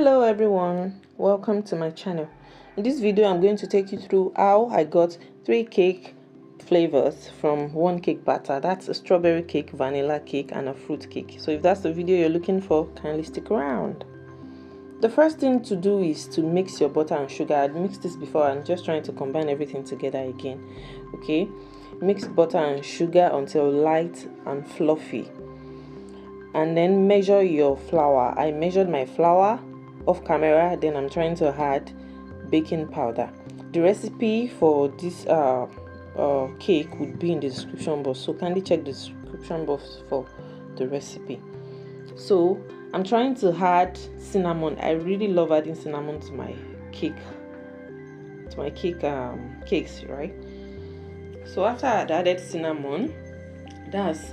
Hello everyone, welcome to my channel. In this video I'm going to take you through how I got 3 cake flavors from 1 cake batter. That's a strawberry cake, vanilla cake and a fruit cake. So if that's the video you're looking for, kindly stick around. The first thing to do is to mix your butter and sugar. I'd mixed this before, I'm just trying to combine everything together again. Okay, mix butter and sugar until light and fluffy, and then measure your flour. I measured my flour off camera, then I'm trying to add baking powder. The recipe for this cake would be in the description box, so kindly check the description box for the recipe. So I'm trying to add cinnamon. I really love adding cinnamon to my cake, cakes, right? So after I'd added cinnamon, that's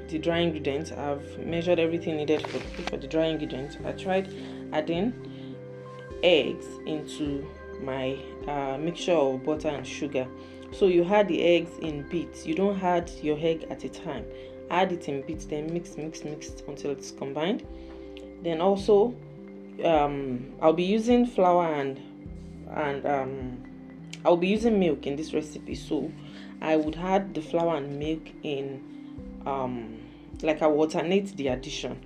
the dry ingredients. I've measured everything needed for the dry ingredients. I tried adding eggs into my mixture of butter and sugar. So you add the eggs in bits, you don't add your egg at a time, add it in bits, then mix until it's combined. Then also I'll be using flour and I'll be using milk in this recipe, so I would add the flour and milk in like I alternate the addition.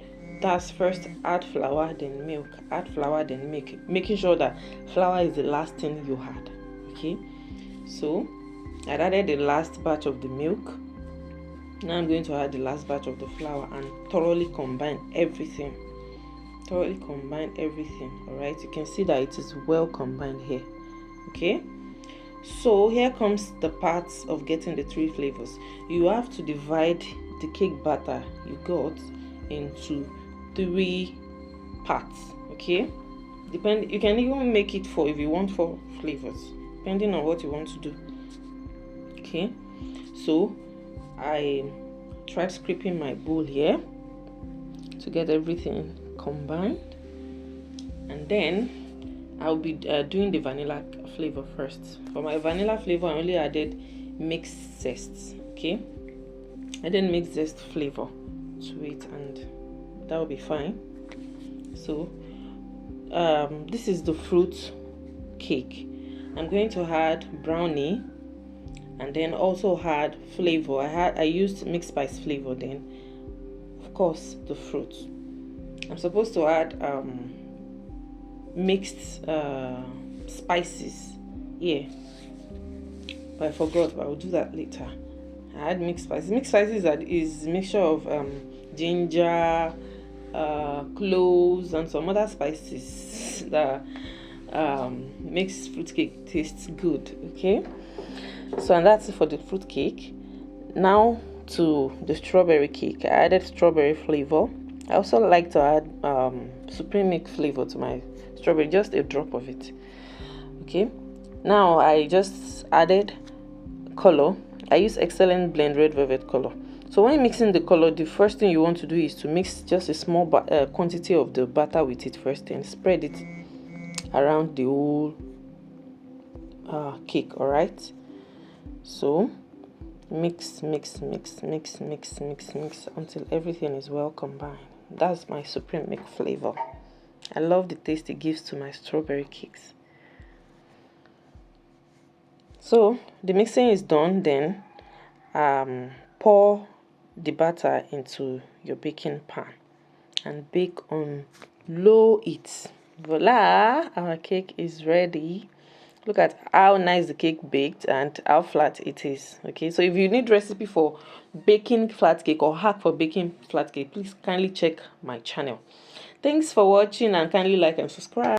That's first add flour then milk, add flour then milk, making sure that flour is the last thing you add. Okay, so I added the last batch of the milk. Now I'm going to add the last batch of the flour and thoroughly combine everything. All right, you can see that it is well combined here. Okay, so here comes the parts of getting the 3 flavors. You have to divide the cake batter you got into 3 parts. Okay, you can even make it 4 if you want 4 flavors, depending on what you want to do. Okay, so I tried scraping my bowl here to get everything combined, and then I'll be doing the vanilla flavor first. For my vanilla flavor, I only added Milk Zest. Okay, I didn't Milk Zest flavor to it, and that will be fine. So this is the fruit cake. I'm going to add brownie and then also add flavor. I used mixed spice flavor, then of course the fruit. I'm supposed to add mixed spices, yeah, but I forgot, but I'll do that later. I add mixed spices. Mixed spices is mixture of ginger, cloves and some other spices that makes fruitcake taste good. Okay, so and that's it for the fruit cake. Now to the strawberry cake. I added strawberry flavor. I also like to add supreme milk flavor to my strawberry, just a drop of it. Okay, now I just added color. I use Excellent Blend Red Velvet color. So when mixing the color, the first thing you want to do is to mix just a small quantity of the batter with it first, and spread it around the whole cake. All right, so mix until everything is well combined. That's my supreme milk flavor. I love the taste it gives to my strawberry cakes. So the mixing is done. Then pour the batter into your baking pan and bake on low heat. Voila, our cake is ready. Look at how nice the cake baked and how flat it is. Okay, so if you need recipe for baking flat cake or hack for baking flat cake, please kindly check my channel. Thanks for watching, and kindly like and subscribe.